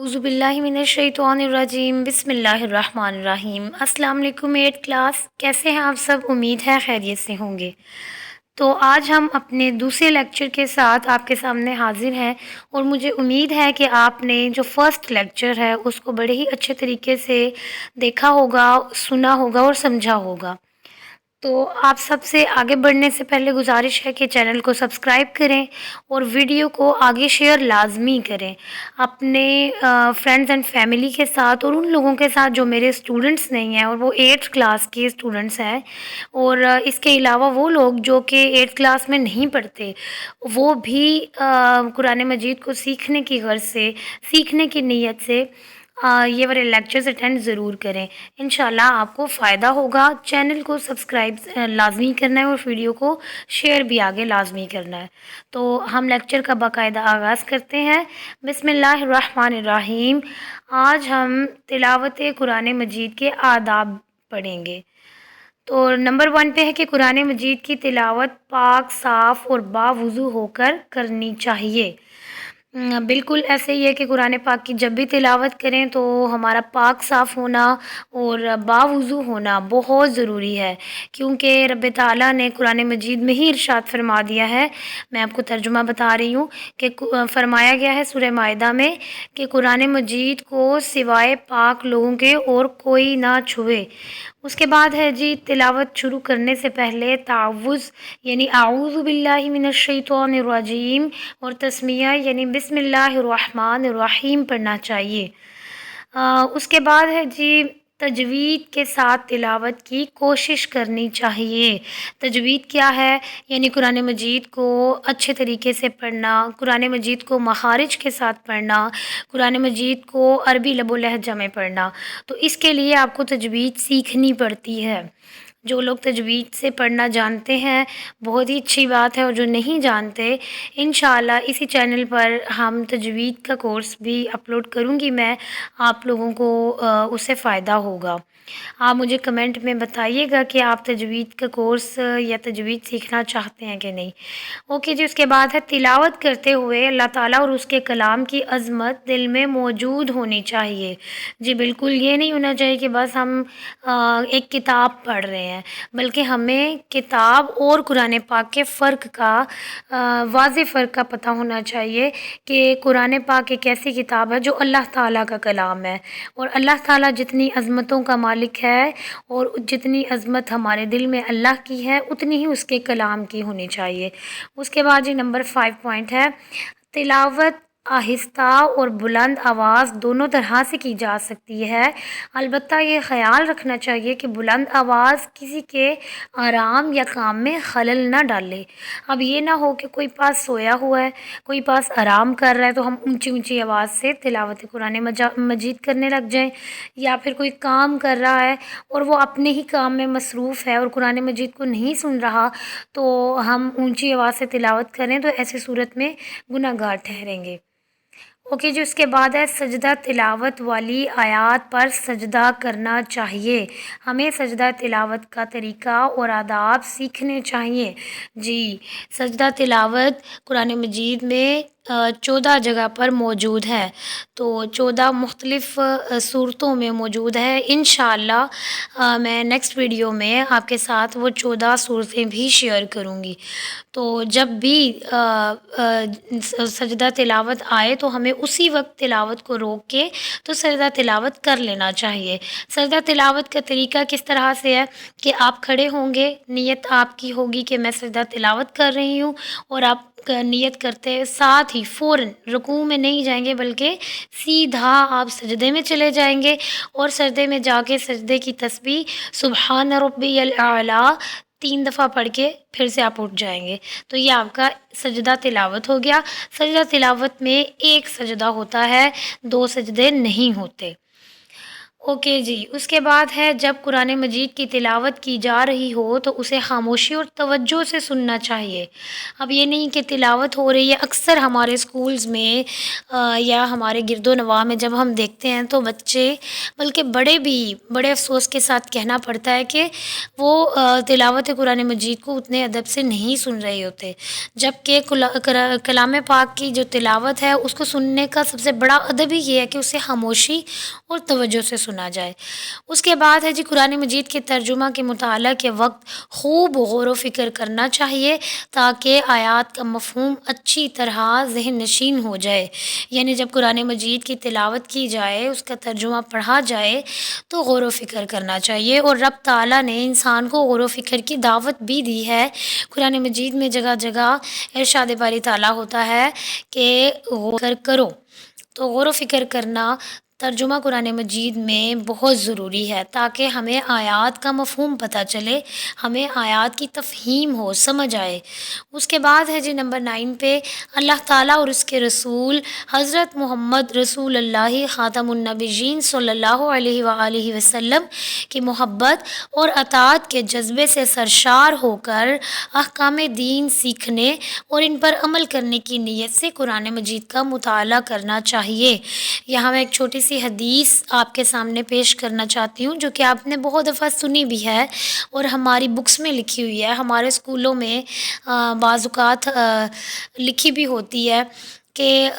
اعوذ باللہ من الشیطان الرجیم بسم اللہ الرحمن الرحیم۔ السلام علیکم 8 کلاس، کیسے ہیں آپ سب؟ امید ہے خیریت سے ہوں گے۔ تو آج ہم اپنے دوسرے لیکچر کے ساتھ آپ کے سامنے حاضر ہیں، اور مجھے امید ہے کہ آپ نے جو فرسٹ لیکچر ہے اس کو بڑے ہی اچھے طریقے سے دیکھا ہوگا، سنا ہوگا اور سمجھا ہوگا۔ تو آپ سب سے آگے بڑھنے سے پہلے گزارش ہے کہ چینل کو سبسکرائب کریں اور ویڈیو کو آگے شیئر لازمی کریں اپنے فرینڈز اینڈ فیملی کے ساتھ، اور ان لوگوں کے ساتھ جو میرے اسٹوڈنٹس نہیں ہیں اور وہ 8th کلاس کے اسٹوڈنٹس ہیں، اور اس کے علاوہ وہ لوگ جو کہ 8th کلاس میں نہیں پڑھتے، وہ بھی قرآن مجید کو سیکھنے کی غرض سے، سیکھنے کی نیت سے یہ والے لیکچرز اٹینڈ ضرور کریں۔ انشاءاللہ آپ کو فائدہ ہوگا۔ چینل کو سبسکرائب لازمی کرنا ہے اور ویڈیو کو شیئر بھی آگے لازمی کرنا ہے۔ تو ہم لیکچر کا باقاعدہ آغاز کرتے ہیں۔ بسم اللہ الرحمن الرحیم۔ آج ہم تلاوت قرآن مجید کے آداب پڑھیں گے۔ تو نمبر 1 پہ ہے کہ قرآن مجید کی تلاوت پاک، صاف اور باوضو ہو کر کرنی چاہیے۔ بالکل ایسے ہی ہے کہ قرآن پاک کی جب بھی تلاوت کریں تو ہمارا پاک صاف ہونا اور باوضو ہونا بہت ضروری ہے، کیونکہ رب تعالیٰ نے قرآن مجید میں ہی ارشاد فرما دیا ہے۔ میں آپ کو ترجمہ بتا رہی ہوں کہ فرمایا گیا ہے سورہ مائدہ میں کہ قرآن مجید کو سوائے پاک لوگوں کے اور کوئی نہ چھوئے۔ اس کے بعد ہے جی تلاوت شروع کرنے سے پہلے تعوذ یعنی اعوذ باللہ من الشیطان الرجیم اور تسمیہ یعنی بسم اللہ الرحمن الرحیم پڑھنا چاہیے۔ اس کے بعد ہے جی تجوید کے ساتھ تلاوت کی کوشش کرنی چاہیے۔ تجوید کیا ہے؟ یعنی قرآن مجید کو اچھے طریقے سے پڑھنا، قرآن مجید کو مخارج کے ساتھ پڑھنا، قرآن مجید کو عربی لب و لہجہ میں پڑھنا۔ تو اس کے لیے آپ کو تجوید سیکھنی پڑتی ہے۔ جو لوگ تجوید سے پڑھنا جانتے ہیں بہت ہی اچھی بات ہے، اور جو نہیں جانتے انشاءاللہ اسی چینل پر ہم تجوید کا کورس بھی اپلوڈ کروں گی میں، آپ لوگوں کو اس سے فائدہ ہوگا۔ آپ مجھے کمنٹ میں بتائیے گا کہ آپ تجوید کا کورس یا تجوید سیکھنا چاہتے ہیں کہ نہیں۔ اوکے جی، اس کے بعد ہے تلاوت کرتے ہوئے اللہ تعالیٰ اور اس کے کلام کی عظمت دل میں موجود ہونی چاہیے۔ جی بالکل یہ نہیں ہونا چاہیے کہ بس ہم ایک کتاب پڑھ رہے ہیں، بلکہ ہمیں کتاب اور قرآن پاک کے فرق کا واضح فرق کا پتہ ہونا چاہیے کہ قرآن پاک ایک ایسی کتاب ہے جو اللہ تعالیٰ کا کلام ہے، اور اللہ تعالیٰ جتنی عظمتوں کا مالک ہے اور جتنی عظمت ہمارے دل میں اللہ کی ہے اتنی ہی اس کے کلام کی ہونی چاہیے۔ اس کے بعد جی نمبر 5 پوائنٹ ہے تلاوت آہستہ اور بلند آواز دونوں طرح سے کی جا سکتی ہے، البتہ یہ خیال رکھنا چاہیے کہ بلند آواز کسی کے آرام یا کام میں خلل نہ ڈالے۔ اب یہ نہ ہو کہ کوئی پاس سویا ہوا ہے، کوئی پاس آرام کر رہا ہے تو ہم اونچی اونچی آواز سے تلاوت قرآن مجید کرنے لگ جائیں، یا پھر کوئی کام کر رہا ہے اور وہ اپنے ہی کام میں مصروف ہے اور قرآن مجید کو نہیں سن رہا تو ہم اونچی آواز سے تلاوت کریں تو ایسی صورت میں گناہ گار ٹھہریں گے۔ اوکے جی، اس کے بعد ہے سجدہ تلاوت والی آیات پر سجدہ کرنا چاہیے۔ ہمیں سجدہ تلاوت کا طریقہ اور آداب سیکھنے چاہیے۔ جی سجدہ تلاوت قرآن مجید میں 14 جگہ پر موجود ہے، تو 14 مختلف صورتوں میں موجود ہے۔ انشاءاللہ میں نیکسٹ ویڈیو میں آپ کے ساتھ وہ 14 صورتیں بھی شیئر کروں گی۔ تو جب بھی سجدہ تلاوت آئے تو ہمیں اسی وقت تلاوت کو روک کے تو سجدہ تلاوت کر لینا چاہیے۔ سجدہ تلاوت کا طریقہ کس طرح سے ہے کہ آپ کھڑے ہوں گے، نیت آپ کی ہوگی کہ میں سجدہ تلاوت کر رہی ہوں، اور آپ نیت کرتے ساتھ ہی فوراً رکوع میں نہیں جائیں گے بلکہ سیدھا آپ سجدے میں چلے جائیں گے، اور سجدے میں جا کے سجدے کی تسبیح سبحان ربی الاعلیٰ 3 دفعہ پڑھ کے پھر سے آپ اٹھ جائیں گے۔ تو یہ آپ کا سجدہ تلاوت ہو گیا۔ سجدہ تلاوت میں ایک سجدہ ہوتا ہے، 2 سجدے نہیں ہوتے۔ اوکے جی، اس کے بعد ہے جب قرآن مجید کی تلاوت کی جا رہی ہو تو اسے خاموشی اور توجہ سے سننا چاہیے۔ اب یہ نہیں کہ تلاوت ہو رہی ہے، اکثر ہمارے اسکولز میں یا ہمارے گرد و نواح میں جب ہم دیکھتے ہیں تو بچے، بلکہ بڑے بھی بڑے افسوس کے ساتھ کہنا پڑتا ہے کہ وہ تلاوت قرآن مجید کو اتنے ادب سے نہیں سن رہے ہوتے، جبکہ کلام پاک کی جو تلاوت ہے اس کو سننے کا سب سے بڑا ادب ہی یہ ہے کہ اسے خاموشی اور توجہ سے سنا جائے۔ اس کے بعد ہے جی قرآن مجید کے ترجمہ کے مطالعہ کے وقت خوب غور و فکر کرنا چاہیے تاکہ آیات کا مفہوم اچھی طرح ذہن نشین ہو جائے۔ یعنی جب قرآن مجید کی تلاوت کی جائے، اس کا ترجمہ پڑھا جائے تو غور و فکر کرنا چاہیے، اور رب تعالیٰ نے انسان کو غور و فکر کی دعوت بھی دی ہے۔ قرآن مجید میں جگہ جگہ ارشاد باری تعالیٰ ہوتا ہے کہ غور کرو، تو غور و فکر کرنا ترجمہ قرآن مجید میں بہت ضروری ہے تاکہ ہمیں آیات کا مفہوم پتہ چلے، ہمیں آیات کی تفہیم ہو، سمجھ آئے۔ اس کے بعد ہے جی نمبر 9 پہ اللہ تعالیٰ اور اس کے رسول حضرت محمد رسول اللہ خاتم النبیین صلی اللہ علیہ وآلہ وسلم کی محبت اور اطاعت کے جذبے سے سرشار ہو کر احکام دین سیکھنے اور ان پر عمل کرنے کی نیت سے قرآن مجید کا مطالعہ کرنا چاہیے۔ یہاں میں ایک چھوٹی سی حدیث آپ کے سامنے پیش کرنا چاہتی ہوں جو کہ آپ نے بہت دفعہ سنی بھی ہے اور ہماری بکس میں لکھی ہوئی ہے، ہمارے اسکولوں میں بعض اوقات لکھی بھی ہوتی ہے کہ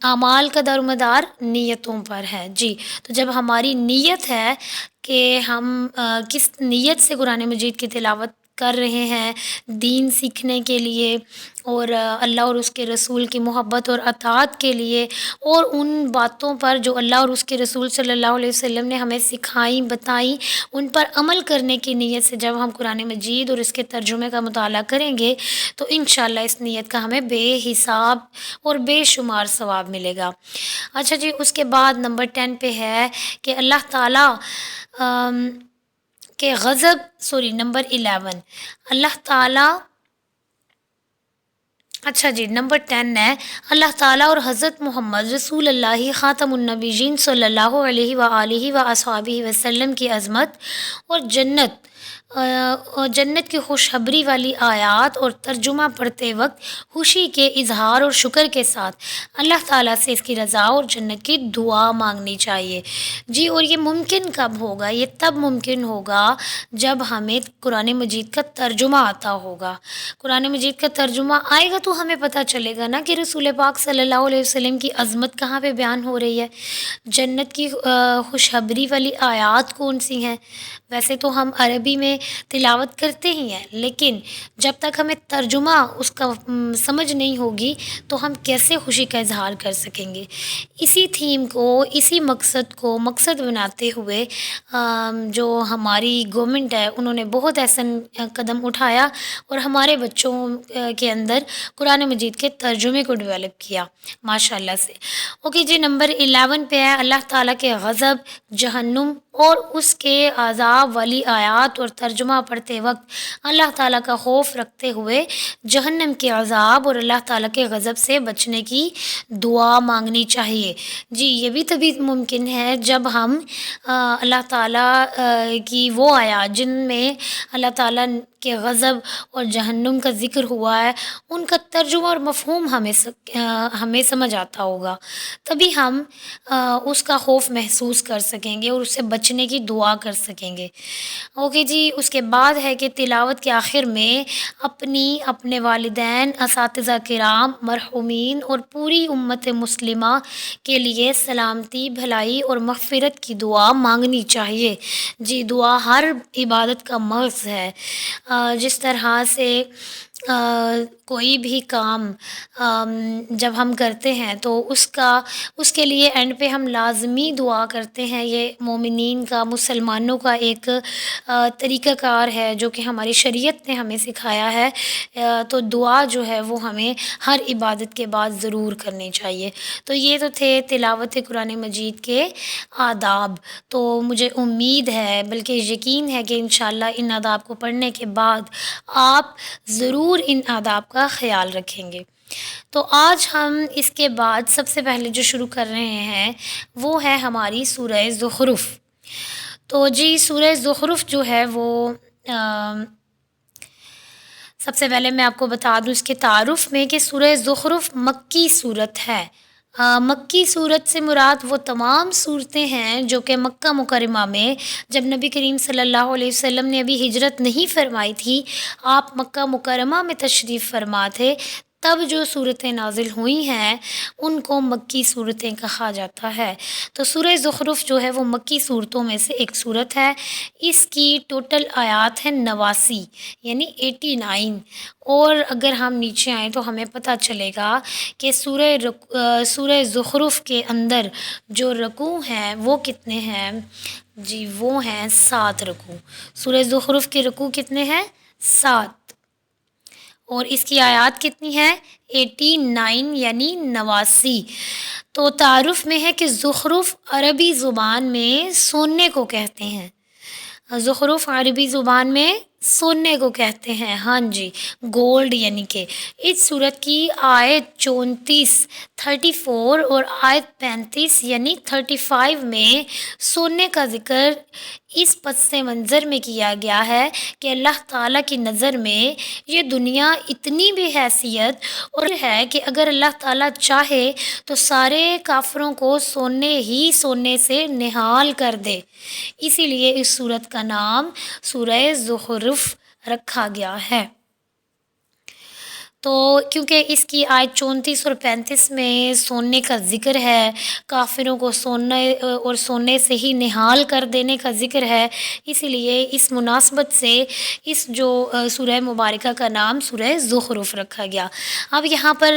اعمال کا دار و مدار نیتوں پر ہے۔ جی، تو جب ہماری نیت ہے کہ ہم کس نیت سے قرآن مجید کی تلاوت کر رہے ہیں، دین سیکھنے کے لیے اور اللہ اور اس کے رسول کی محبت اور اطاعت کے لیے، اور ان باتوں پر جو اللہ اور اس کے رسول صلی اللہ علیہ وسلم نے ہمیں سکھائیں بتائیں، ان پر عمل کرنے کی نیت سے جب ہم قرآن مجید اور اس کے ترجمے کا مطالعہ کریں گے تو انشاءاللہ اس نیت کا ہمیں بے حساب اور بے شمار ثواب ملے گا۔ اچھا جی، اس کے بعد نمبر 10 پہ ہے کہ اللہ تعالیٰ کہ نمبر 11 اللہ تعالیٰ، اچھا جی نمبر 10 ہے اللہ تعالیٰ اور حضرت محمد رسول اللہ خاتم النبیین صلی اللہ علیہ وآلہ وآصحابہ وسلم کی عظمت اور جنت کی خوشخبری والی آیات اور ترجمہ پڑھتے وقت خوشی کے اظہار اور شکر کے ساتھ اللہ تعالیٰ سے اس کی رضا اور جنت کی دعا مانگنی چاہیے۔ جی، اور یہ ممکن کب ہوگا؟ یہ تب ممکن ہوگا جب ہمیں قرآن مجید کا ترجمہ آتا ہوگا۔ قرآن مجید کا ترجمہ آئے گا تو ہمیں پتہ چلے گا نا کہ رسول پاک صلی اللہ علیہ وسلم کی عظمت کہاں پہ بیان ہو رہی ہے، جنت کی خوشخبری والی آیات کون سی ہیں۔ ویسے تو ہم عربی میں تلاوت کرتے ہی ہیں، لیکن جب تک ہمیں ترجمہ اس کا سمجھ نہیں ہوگی تو ہم کیسے خوشی کا اظہار کر سکیں گے۔ اسی تھیم کو، اسی مقصد کو مقصد بناتے ہوئے جو ہماری گورنمنٹ ہے انہوں نے بہت ایسا قدم اٹھایا اور ہمارے بچوں کے اندر قرآن مجید کے ترجمے کو ڈیولپ کیا ماشاءاللہ سے۔ اوکے جی، نمبر 11 پہ ہے اللہ تعالیٰ کے غضب، جہنم اور اس کے عذاب والی آیات اور ترجمہ پڑھتے وقت اللہ تعالیٰ کا خوف رکھتے ہوئے جہنم کے عذاب اور اللہ تعالیٰ کے غضب سے بچنے کی دعا مانگنی چاہیے۔ جی، یہ بھی تبھی ممکن ہے جب ہم اللہ تعالیٰ کی وہ آیات جن میں اللہ تعالیٰ کے غضب اور جہنم کا ذکر ہوا ہے ان کا ترجمہ اور مفہوم ہمیں سمجھ آتا ہوگا، تبھی ہم اس کا خوف محسوس کر سکیں گے اور اس سے بچنے کی دعا کر سکیں گے۔ اوکے جی، اس کے بعد ہے کہ تلاوت کے آخر میں اپنے والدین، اساتذہ کرام، مرحومین اور پوری امت مسلمہ کے لیے سلامتی، بھلائی اور مغفرت کی دعا مانگنی چاہیے۔ جی، دعا ہر عبادت کا مغز ہے۔ جس طرح سے کوئی بھی کام جب ہم کرتے ہیں تو اس کے لیے اینڈ پہ ہم لازمی دعا کرتے ہیں، یہ مومنین کا، مسلمانوں کا ایک طریقہ کار ہے جو کہ ہماری شریعت نے ہمیں سکھایا ہے۔ تو دعا جو ہے وہ ہمیں ہر عبادت کے بعد ضرور کرنی چاہیے۔ تو یہ تو تھے تلاوت قرآن مجید کے آداب۔ تو مجھے امید ہے، بلکہ یقین ہے کہ انشاءاللہ ان آداب کو پڑھنے کے بعد آپ ضرور ان آداب کا خیال رکھیں گے۔ تو آج ہم اس کے بعد سب سے پہلے جو شروع کر رہے ہیں وہ ہے ہماری سورہ زخرف۔ تو جی سورہ زخرف جو ہے وہ سب سے پہلے میں آپ کو بتا دوں اس کے تعارف میں کہ سورہ زخرف مکی صورت ہے۔ مکی صورت سے مراد وہ تمام صورتیں ہیں جو کہ مکہ مکرمہ میں جب نبی کریم صلی اللہ علیہ وسلم نے ابھی ہجرت نہیں فرمائی تھی، آپ مکہ مکرمہ میں تشریف فرما تھے، تب جو صورتیں نازل ہوئی ہیں ان کو مکی صورتیں کہا جاتا ہے۔ تو سورہ زخرف جو ہے وہ مکی صورتوں میں سے ایک صورت ہے۔ اس کی ٹوٹل آیات ہیں 89 یعنی 89، اور اگر ہم نیچے آئیں تو ہمیں پتہ چلے گا کہ سورہ زخرف کے اندر جو رکوع ہیں وہ کتنے ہیں؟ جی وہ ہیں 7 رکوع۔ سورہ زخرف کے رکوع کتنے ہیں؟ 7، اور اس کی آیات کتنی ہے؟ 89 یعنی 89۔ تو تعارف میں ہے کہ زخرف عربی زبان میں سونے کو کہتے ہیں۔ زخرف عربی زبان میں سونے کو کہتے ہیں، ہاں جی، گولڈ یعنی کہ۔ اس صورت کی آیت 34 اور آیت 35 یعنی 35 میں سونے کا ذکر اس پس منظر میں کیا گیا ہے کہ اللہ تعالیٰ کی نظر میں یہ دنیا اتنی بے حیثیت اور ہے کہ اگر اللہ تعالیٰ چاہے تو سارے کافروں کو سونے سے نہال کر دے، اسی لیے اس سورت کا نام سورہ زخرف رکھا گیا ہے۔ تو کیونکہ اس کی آیت 34 اور 35 میں سونے کا ذکر ہے، کافروں کو سونے سے ہی نہال کر دینے کا ذکر ہے، اسی لیے اس مناسبت سے اس جو سورہ مبارکہ کا نام سورہ زخرف رکھا گیا۔ اب یہاں پر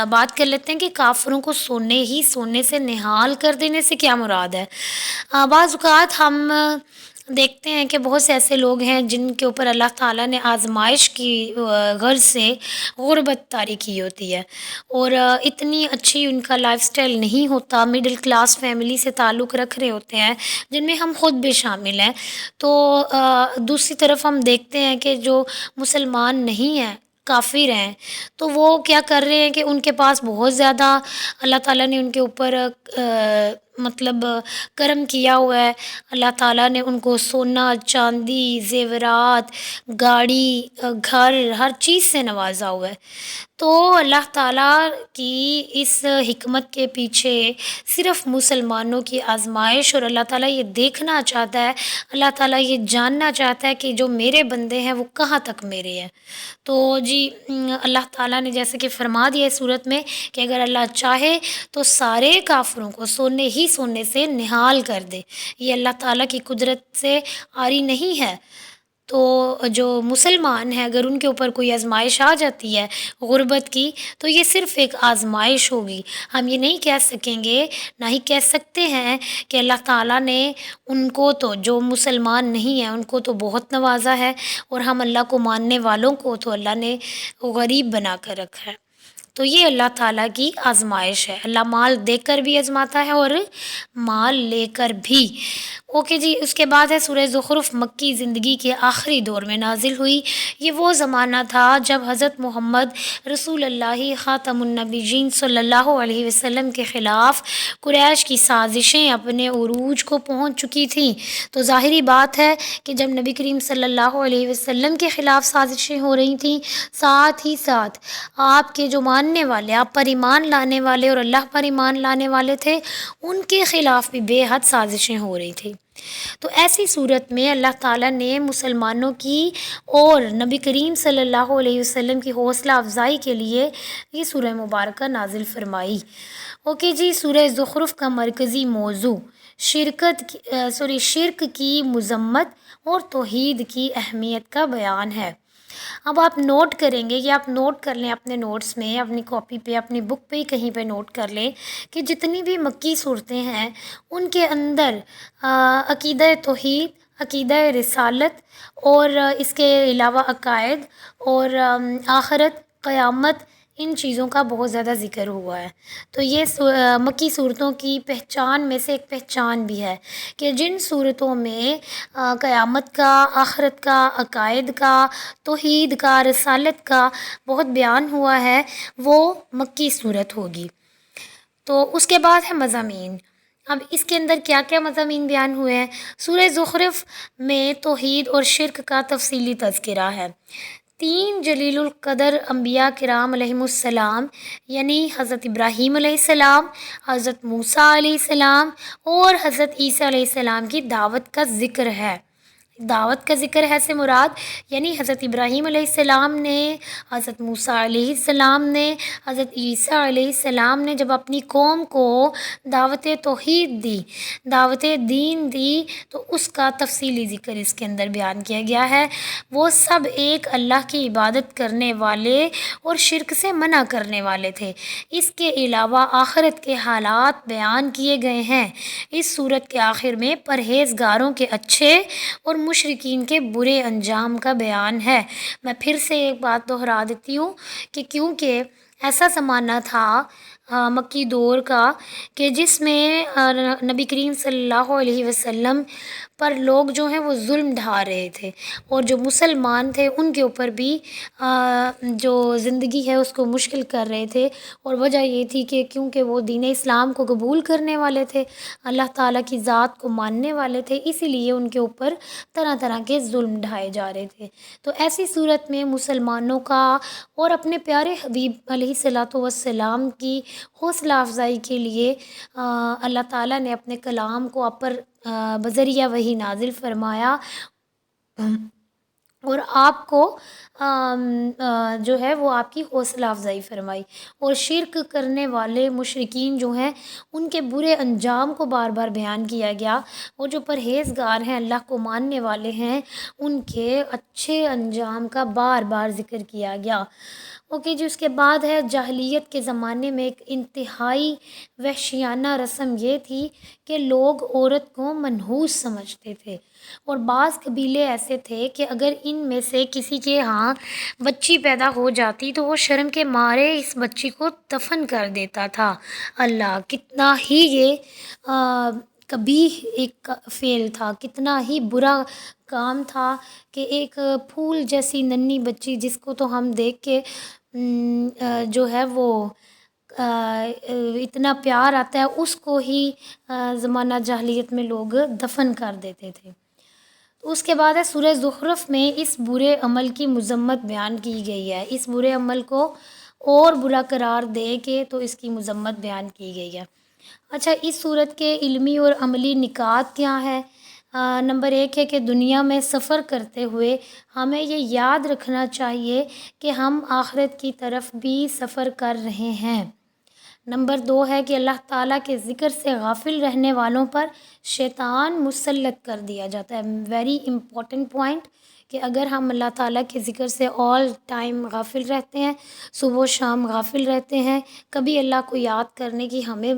بات کر لیتے ہیں کہ کافروں کو سونے سے نہال کر دینے سے کیا مراد ہے۔ بعض اوقات ہم دیکھتے ہیں کہ بہت سے ایسے لوگ ہیں جن کے اوپر اللہ تعالیٰ نے آزمائش کی غرض سے غربت طاری کی ہوتی ہے، اور اتنی اچھی ان کا لائف سٹائل نہیں ہوتا، مڈل کلاس فیملی سے تعلق رکھ رہے ہوتے ہیں جن میں ہم خود بھی شامل ہیں۔ تو دوسری طرف ہم دیکھتے ہیں کہ جو مسلمان نہیں ہیں، کافر ہیں، تو وہ کیا کر رہے ہیں کہ ان کے پاس بہت زیادہ اللہ تعالیٰ نے ان کے اوپر مطلب کرم کیا ہوا ہے، اللہ تعالیٰ نے ان کو سونا، چاندی، زیورات، گاڑی، گھر، ہر چیز سے نوازا ہوا ہے۔ تو اللہ تعالیٰ کی اس حکمت کے پیچھے صرف مسلمانوں کی آزمائش، اور اللہ تعالیٰ یہ دیکھنا چاہتا ہے، اللہ تعالیٰ یہ جاننا چاہتا ہے کہ جو میرے بندے ہیں وہ کہاں تک میرے ہیں۔ تو جی اللہ تعالیٰ نے جیسے کہ فرما دیا اس صورت میں کہ اگر اللہ چاہے تو سارے کافروں کو سونے سے نہال کر دے، یہ اللہ تعالیٰ کی قدرت سے عاری نہیں ہے۔ تو جو مسلمان ہیں اگر ان کے اوپر کوئی آزمائش آ جاتی ہے غربت کی، تو یہ صرف ایک آزمائش ہوگی۔ ہم یہ نہیں کہہ سکیں گے، نہ ہی کہہ سکتے ہیں کہ اللہ تعالیٰ نے ان کو تو جو مسلمان نہیں ہیں ان کو تو بہت نوازا ہے، اور ہم اللہ کو ماننے والوں کو تو اللہ نے غریب بنا کر رکھا ہے۔ تو یہ اللہ تعالیٰ کی آزمائش ہے، اللہ مال دے کر بھی آزماتا ہے اور مال لے کر بھی۔ اوکے جی، اس کے بعد ہے سورہ زخرف مکی زندگی کے آخری دور میں نازل ہوئی۔ یہ وہ زمانہ تھا جب حضرت محمد رسول اللہ خاتم النبیین صلی اللہ علیہ وسلم کے خلاف قریش کی سازشیں اپنے عروج کو پہنچ چکی تھیں۔ تو ظاہری بات ہے کہ جب نبی کریم صلی اللہ علیہ وسلم کے خلاف سازشیں ہو رہی تھیں، ساتھ ہی ساتھ آپ کے جو ماننے والے، آپ پر ایمان لانے والے اور اللہ پر ایمان لانے والے تھے، ان کے خلاف بھی بے حد سازشیں ہو رہی تھیں۔ تو ایسی صورت میں اللہ تعالیٰ نے مسلمانوں کی اور نبی کریم صلی اللہ علیہ وسلم کی حوصلہ افزائی کے لیے یہ سورہ مبارکہ نازل فرمائی۔ اوکے جی، سورہ زخرف کا مرکزی موضوع شرک کی مذمت اور توحید کی اہمیت کا بیان ہے۔ اب آپ نوٹ کریں گے، یا آپ نوٹ کر لیں اپنے نوٹس میں، اپنی کاپی پہ، اپنی بک پہ، کہیں پہ نوٹ کر لیں کہ جتنی بھی مکی صورتیں ہیں ان کے اندر عقیدہ توحید، عقیدہ رسالت، اور اس کے علاوہ عقائد اور آخرت، قیامت، ان چیزوں کا بہت زیادہ ذکر ہوا ہے۔ تو یہ مکی صورتوں کی پہچان میں سے ایک پہچان بھی ہے کہ جن صورتوں میں قیامت کا، آخرت کا، عقائد کا، توحید کا، رسالت کا بہت بیان ہوا ہے، وہ مکی صورت ہوگی۔ تو اس کے بعد ہے مضامین۔ اب اس کے اندر کیا کیا مضامین بیان ہوئے ہیں؟ سورہ زخرف میں توحید اور شرک کا تفصیلی تذکرہ ہے۔ 3 جلیل القدر انبیاء کرام علیہم السلام، یعنی حضرت ابراہیم علیہ السلام، حضرت موسیٰ علیہ السلام اور حضرت عیسیٰ علیہ السلام کی دعوت کا ذکر ہے۔ دعوت کا ذکر ہے سے مراد یعنی حضرت ابراہیم علیہ السلام نے، حضرت موسیٰ علیہ السلام نے، حضرت عیسیٰ علیہ السلام نے جب اپنی قوم کو دعوت توحید دی، دعوت دین دی، تو اس کا تفصیلی ذکر اس کے اندر بیان کیا گیا ہے۔ وہ سب ایک اللہ کی عبادت کرنے والے اور شرک سے منع کرنے والے تھے۔ اس کے علاوہ آخرت کے حالات بیان کیے گئے ہیں۔ اس صورت کے آخر میں پرہیزگاروں کے اچھے اور مشرکین کے برے انجام کا بیان ہے۔ میں پھر سے ایک بات دہرا دیتی ہوں کہ کیونکہ ایسا زمانہ تھا مکی دور کا کہ جس میں نبی کریم صلی اللہ علیہ وسلم پر لوگ جو ہیں وہ ظلم ڈھا رہے تھے، اور جو مسلمان تھے ان کے اوپر بھی جو زندگی ہے اس کو مشکل کر رہے تھے، اور وجہ یہ تھی کہ کیونکہ وہ دین اسلام کو قبول کرنے والے تھے، اللہ تعالیٰ کی ذات کو ماننے والے تھے، اسی لیے ان کے اوپر طرح طرح کے ظلم ڈھائے جا رہے تھے۔ تو ایسی صورت میں مسلمانوں کا اور اپنے پیارے حبیب علیہ الصلاۃ والسلام کی حوصلہ افزائی کے لیے اللہ تعالیٰ نے اپنے کلام کو آپ پر بذریعہ وحی نازل فرمایا، اور آپ کو جو ہے وہ آپ کی حوصلہ افزائی فرمائی، اور شرک کرنے والے مشرکین جو ہیں ان کے برے انجام کو بار بار بیان کیا گیا، اور جو پرہیزگار ہیں، اللہ کو ماننے والے ہیں، ان کے اچھے انجام کا بار بار ذکر کیا گیا۔ اوکے جی، اس کے بعد ہے جاہلیت کے زمانے میں ایک انتہائی وحشیانہ رسم یہ تھی کہ لوگ عورت کو منحوس سمجھتے تھے، اور بعض قبیلے ایسے تھے کہ اگر ان میں سے کسی کے ہاں بچی پیدا ہو جاتی تو وہ شرم کے مارے اس بچی کو دفن کر دیتا تھا۔ اللہ، کتنا ہی یہ قبیح ایک فعل تھا، کتنا ہی برا کام تھا کہ ایک پھول جیسی ننھی بچی جس کو تو ہم دیکھ کے جو ہے وہ اتنا پیار آتا ہے، اس کو ہی زمانہ جاہلیت میں لوگ دفن کر دیتے تھے۔ تو اس کے بعد ہے سورہ زخرف میں اس برے عمل کی مذمت بیان کی گئی ہے، اس برے عمل کو اور برا قرار دے کے تو اس کی مذمت بیان کی گئی ہے۔ اچھا، اس صورت کے علمی اور عملی نکات کیا ہیں؟ نمبر 1 ہے کہ دنیا میں سفر کرتے ہوئے ہمیں یہ یاد رکھنا چاہیے کہ ہم آخرت کی طرف بھی سفر کر رہے ہیں۔ نمبر 2 ہے کہ اللہ تعالیٰ کے ذکر سے غافل رہنے والوں پر شیطان مسلط کر دیا جاتا ہے۔ ویری امپورٹنٹ پوائنٹ کہ اگر ہم اللہ تعالیٰ کے ذکر سے آل ٹائم غافل رہتے ہیں، صبح و شام غافل رہتے ہیں، کبھی اللہ کو یاد کرنے کی ہمیں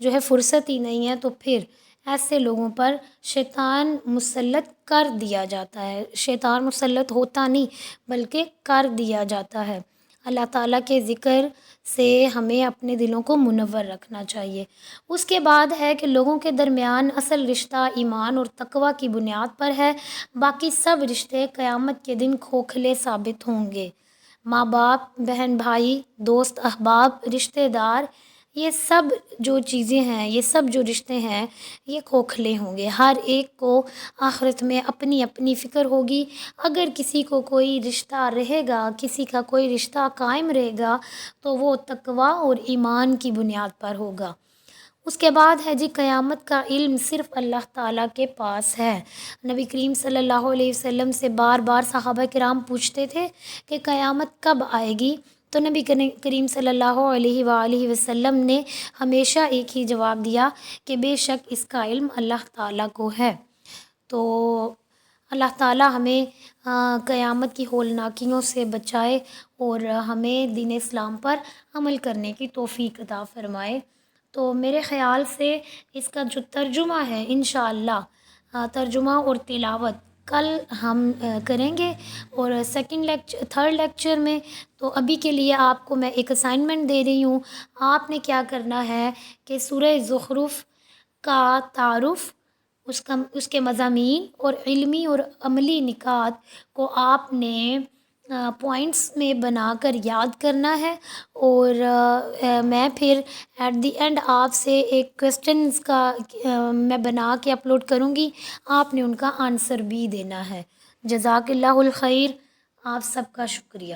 جو ہے فرصت ہی نہیں ہے، تو پھر ایسے لوگوں پر شیطان مسلط کر دیا جاتا ہے۔ شیطان مسلط ہوتا نہیں بلکہ کر دیا جاتا ہے۔ اللہ تعالیٰ کے ذکر سے ہمیں اپنے دلوں کو منور رکھنا چاہیے۔ اس کے بعد ہے کہ لوگوں کے درمیان اصل رشتہ ایمان اور تقوی کی بنیاد پر ہے، باقی سب رشتے قیامت کے دن کھوکھلے ثابت ہوں گے۔ ماں باپ، بہن بھائی، دوست احباب، رشتہ دار، یہ سب جو چیزیں ہیں، یہ سب جو رشتے ہیں، یہ کھوکھلے ہوں گے۔ ہر ایک کو آخرت میں اپنی اپنی فکر ہوگی۔ اگر کسی کو کوئی رشتہ رہے گا، کسی کا کوئی رشتہ قائم رہے گا، تو وہ تقوی اور ایمان کی بنیاد پر ہوگا۔ اس کے بعد ہے جی قیامت کا علم صرف اللہ تعالیٰ کے پاس ہے۔ نبی کریم صلی اللہ علیہ وسلم سے بار بار صحابہ کرام پوچھتے تھے کہ قیامت کب آئے گی، تو نبی کریم صلی اللہ علیہ وآلہ وسلم نے ہمیشہ ایک ہی جواب دیا کہ بے شک اس کا علم اللہ تعالیٰ کو ہے۔ تو اللہ تعالیٰ ہمیں قیامت کی ہولناکیوں سے بچائے اور ہمیں دین اسلام پر عمل کرنے کی توفیق عطا فرمائے۔ تو میرے خیال سے اس کا جو ترجمہ ہے انشاءاللہ، ترجمہ اور تلاوت کل ہم کریں گے. اور تھرڈ لیکچر میں تو ابھی کے لیے آپ کو میں ایک اسائنمنٹ دے رہی ہوں. آپ نے کیا کرنا ہے کہ سورہ زخرف کا تعارف، اس کے مضامین اور علمی اور عملی نکات کو آپ نے پوائنٹس میں بنا کر یاد کرنا ہے. اور میں پھر ایٹ دی اینڈ آپ سے ایک کویسچنز کا میں بنا کے اپلوڈ کروں گی، آپ نے ان کا آنسر بھی دینا ہے. جزاک اللہ الخیر. آپ سب کا شکریہ.